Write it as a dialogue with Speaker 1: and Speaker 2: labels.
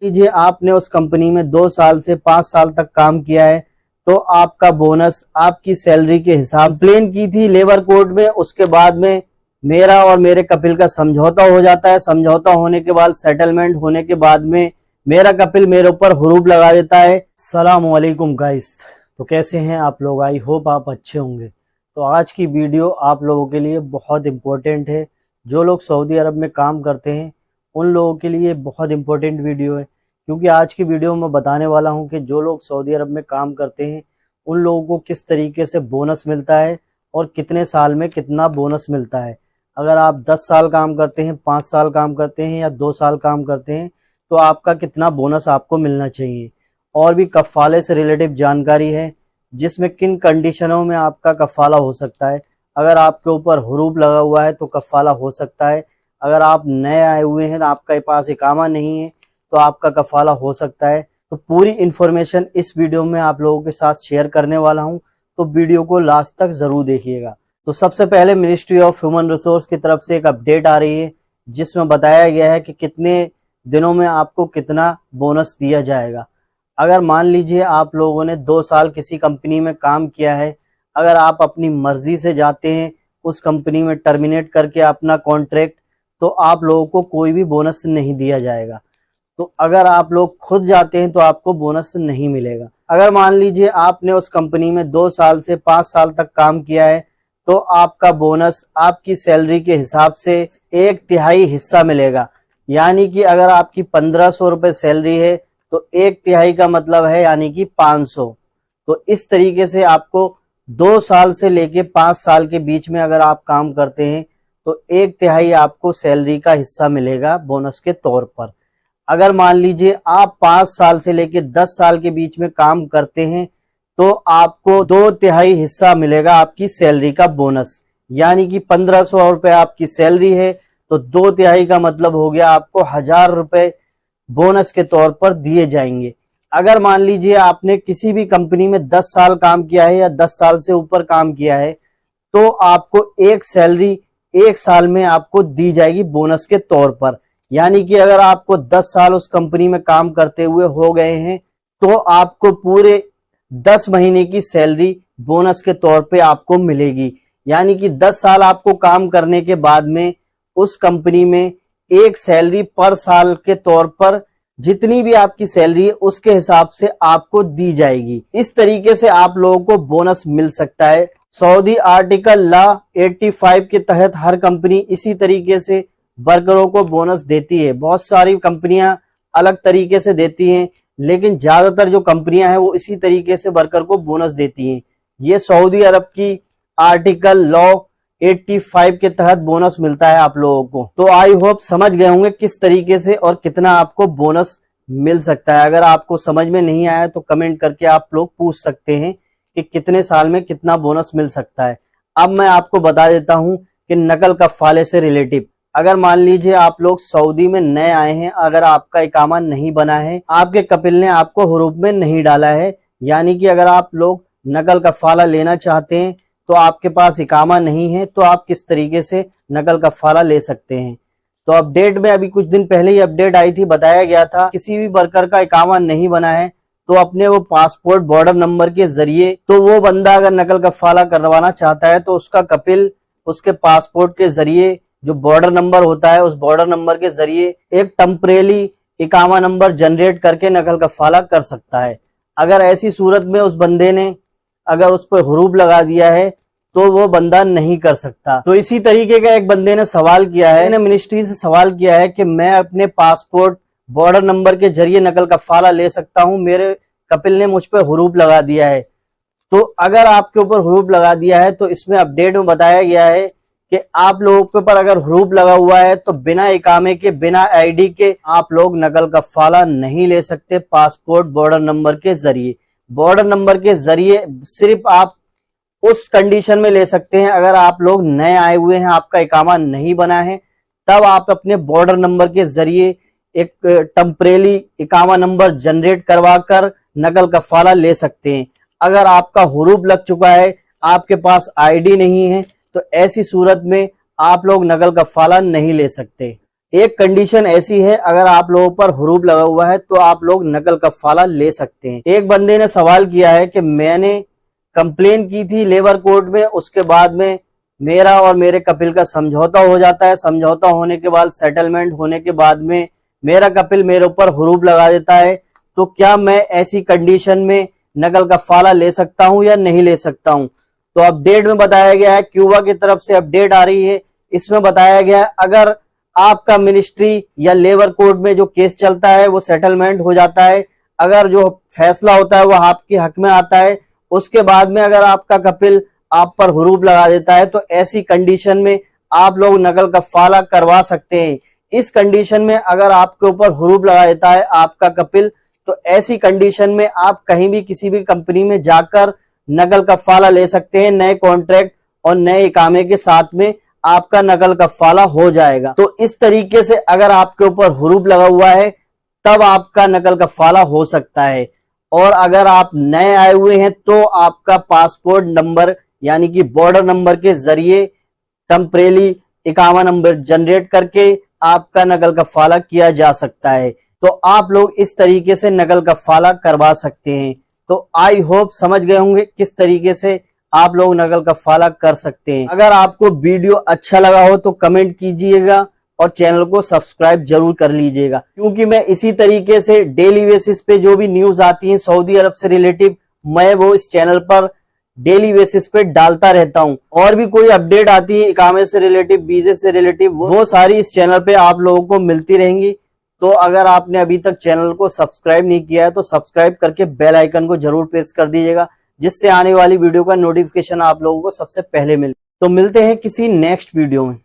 Speaker 1: लीजिए आपने उस कंपनी में 2 साल से 5 साल तक काम किया है तो आपका बोनस आपकी सैलरी के हिसाब से कंप्लेन की थी लेबर कोर्ट में। उसके बाद में मेरा और मेरे कपिल का समझौता हो जाता है। समझौता होने के बाद, सेटलमेंट होने के बाद में मेरा कपिल मेरे ऊपर हुरूप लगा देता है। अस्सलाम वालेकुम गाइस, तो कैसे हैं आप लोग? आई होप आप अच्छे होंगे। तो आज की वीडियो आप लोगों के लिए बहुत इम्पोर्टेंट है। जो लोग सऊदी अरब में काम करते हैं उन लोगों के लिए बहुत इम्पोर्टेंट वीडियो है, क्योंकि आज की वीडियो में बताने वाला हूं कि जो लोग सऊदी अरब में काम करते हैं उन लोगों को किस तरीके से बोनस मिलता है और कितने साल में कितना बोनस मिलता है। अगर आप 10 साल काम करते हैं, 5 साल काम करते हैं या 2 साल काम करते हैं तो आपका कितना बोनस आपको मिलना चाहिए। और भी कफ़ाले से रिलेटिव जानकारी है, जिसमें किन कंडीशनों में आपका कफ़ाला हो सकता है। अगर आपके ऊपर हुरूप लगा हुआ है तो कफ़ाला हो सकता है। अगर आप नए आए हुए हैं, आपके पास इकामा नहीं है, तो आपका कफ़ाला हो सकता है। तो पूरी इन्फॉर्मेशन इस वीडियो में आप लोगों के साथ शेयर करने वाला हूं, तो वीडियो को लास्ट तक ज़रूर देखिएगा। तो सबसे पहले मिनिस्ट्री ऑफ ह्यूमन रिसोर्स की तरफ से एक अपडेट आ रही है, जिसमें बताया गया है कि कितने दिनों में आपको कितना बोनस दिया जाएगा। अगर मान लीजिए आप लोगों ने 2 साल किसी कंपनी में काम किया है, अगर आप अपनी मर्जी से जाते हैं उस कंपनी में टर्मिनेट करके अपना कॉन्ट्रैक्ट, तो आप लोगों को कोई भी बोनस नहीं दिया जाएगा। तो अगर आप लोग खुद जाते हैं तो आपको बोनस नहीं मिलेगा। अगर मान लीजिए आपने उस कंपनी में 2 साल से 5 साल तक काम किया है तो आपका बोनस आपकी सैलरी के हिसाब से 1/3 हिस्सा मिलेगा। यानी कि अगर आपकी 1500 रुपये सैलरी है तो 1/3 का मतलब है यानी कि 500। तो इस तरीके से आपको 2 साल से लेके 5 साल के बीच में अगर आप काम करते हैं तो 1/3 आपको सैलरी का हिस्सा मिलेगा बोनस के तौर पर। अगर मान लीजिए आप 5 साल से लेके 10 साल के बीच में काम करते हैं तो आपको 2/3 हिस्सा मिलेगा आपकी सैलरी का बोनस। यानी कि 1500 रुपये आपकी सैलरी है तो 2/3 का मतलब हो गया आपको 1000 रुपये बोनस के तौर पर दिए जाएंगे। अगर मान लीजिए आपने किसी भी कंपनी में 10 साल काम किया है या 10 साल से ऊपर काम किया है तो आपको एक सैलरी 1 साल में आपको दी जाएगी बोनस के तौर पर। यानी कि अगर आपको 10 साल उस कंपनी में काम करते हुए हो गए हैं तो आपको पूरे 10 महीने की सैलरी बोनस के तौर पे आपको मिलेगी। यानी कि 10 साल आपको काम करने के बाद में उस कंपनी में एक सैलरी पर साल के तौर पर जितनी भी आपकी सैलरी है उसके हिसाब से आपको दी जाएगी। इस तरीके से आप लोगों को बोनस मिल सकता है। सऊदी आर्टिकल लॉ 85 के तहत हर कंपनी इसी तरीके से वर्करों को बोनस देती है। बहुत सारी कंपनियां अलग तरीके से देती हैं, लेकिन ज्यादातर जो कंपनियां हैं वो इसी तरीके से वर्कर को बोनस देती हैं। ये सऊदी अरब की आर्टिकल लॉ 85 के तहत बोनस मिलता है आप लोगों को। तो आई होप समझ गए होंगे किस तरीके से और कितना आपको बोनस मिल सकता है। अगर आपको समझ में नहीं आया तो कमेंट करके आप लोग पूछ सकते हैं कि कितने साल में कितना बोनस मिल सकता है। अब मैं आपको बता देता हूं कि नकल कफ़ाले से रिलेटिव, अगर मान लीजिए आप लोग सऊदी में नए आए हैं, अगर आपका इकामा नहीं बना है, आपके कपिल ने आपको हुरूप में नहीं डाला है, यानी कि अगर आप लोग नकल कफ़ाला लेना चाहते हैं तो आपके पास इकामा नहीं है, तो आप किस तरीके से नकल कफ़ाला ले सकते हैं। तो अपडेट में अभी कुछ दिन पहले ही अपडेट आई थी, बताया गया था किसी भी वर्कर का इकामा नहीं बना है तो अपने वो पासपोर्ट बॉर्डर नंबर के जरिए, तो वो बंदा अगर नकल कफ़ाला करवाना चाहता है तो उसका कपिल उसके पासपोर्ट के जरिए जो बॉर्डर नंबर होता है उस बॉर्डर नंबर के जरिए एक टेम्परेरी इकामा नंबर जनरेट करके नकल कफ़ाला कर सकता है। अगर ऐसी सूरत में उस बंदे ने अगर उस पर हुरूप लगा दिया है तो वो बंदा नहीं कर सकता। तो इसी तरीके का एक बंदे ने सवाल किया है, मैंने मिनिस्ट्री से सवाल किया है कि मैं अपने पासपोर्ट बॉर्डर नंबर के जरिए नकल कफ़ाला ले सकता हूं, मेरे कपिल ने मुझ पर हुरूप लगा दिया है। तो अगर आपके ऊपर हुरूप लगा दिया है तो इसमें अपडेट में बताया गया है कि आप लोगों के ऊपर अगर हुरूप लगा हुआ है तो बिना इकामे के, बिना आईडी के आप लोग नकल कफ़ाला नहीं ले सकते पासपोर्ट बॉर्डर नंबर के जरिए। बॉर्डर नंबर के जरिए सिर्फ आप उस कंडीशन में ले सकते हैं अगर आप लोग नए आए हुए हैं, आपका इकामा नहीं बना है, तब आप अपने बॉर्डर नंबर के जरिए एक टेम्परेरी इकामा नंबर जनरेट करवाकर नकल कफ़ाला ले सकते हैं। अगर आपका हुरूप लग चुका है, आपके पास आईडी नहीं है, तो ऐसी सूरत में आप लोग नकल कफ़ाला नहीं ले सकते। एक कंडीशन ऐसी है, अगर आप लोगों पर हुरूफ लगा हुआ है तो आप लोग नकल कफाला ले सकते हैं। एक बंदे ने सवाल किया है कि मैंने कंप्लेन की थी लेबर कोर्ट में, उसके बाद में मेरा और मेरे कपिल का समझौता हो जाता है, समझौता होने के बाद सेटलमेंट होने के बाद में मेरा कपिल मेरे ऊपर हुरूफ लगा देता है, तो क्या मैं ऐसी कंडीशन में नकल कफाला ले सकता हूं या नहीं ले सकता हूं। तो अपडेट में बताया गया है, क्यूबा की तरफ से अपडेट आ रही है, इसमें बताया गया है अगर आपका मिनिस्ट्री या लेबर कोर्ट में जो केस चलता है वो सेटलमेंट हो जाता है, अगर जो फैसला होता है वो आपके हक में आता है, उसके बाद में अगर आपका कपिल आप पर हुरूफ लगा देता है तो ऐसी कंडीशन में आप लोग नकल कफाला करवा सकते हैं। इस कंडीशन में अगर आपके ऊपर हुरूफ लगा देता है आपका कपिल, तो ऐसी कंडीशन में आप कहीं भी किसी भी कंपनी में जाकर नकल कफाला ले सकते हैं। नए कॉन्ट्रैक्ट और नए इकामे के साथ में आपका नकल कफाला हो जाएगा। तो इस तरीके से अगर आपके ऊपर हुरूफ लगा हुआ है तब आपका नकल कफाला हो सकता है। और अगर आप नए आए हुए हैं तो आपका पासपोर्ट नंबर यानी कि बॉर्डर नंबर के जरिए टेम्परेरी इकामा नंबर जनरेट करके आपका नकल कफाला किया जा सकता है। तो आप लोग इस तरीके से नकल कफाला करवा सकते हैं। तो आई होप समझ गए होंगे किस तरीके से आप लोग नकल कफाला कर सकते हैं। अगर आपको वीडियो अच्छा लगा हो तो कमेंट कीजिएगा और चैनल को सब्सक्राइब जरूर कर लीजिएगा, क्योंकि मैं इसी तरीके से डेली बेसिस पे जो भी न्यूज आती है सऊदी अरब से रिलेटिव, मैं वो इस चैनल पर डेली बेसिस पे डालता रहता हूं। और भी कोई अपडेट आती है इकामे से रिलेटिव, वीजे से रिलेटिव, वो सारी इस चैनल पे आप लोगों को मिलती रहेंगी। तो अगर आपने अभी तक चैनल को सब्सक्राइब नहीं किया है तो सब्सक्राइब करके बेल आइकन को जरूर प्रेस कर दीजिएगा, जिससे आने वाली वीडियो का नोटिफिकेशन आप लोगों को सबसे पहले मिले। तो मिलते हैं किसी नेक्स्ट वीडियो में।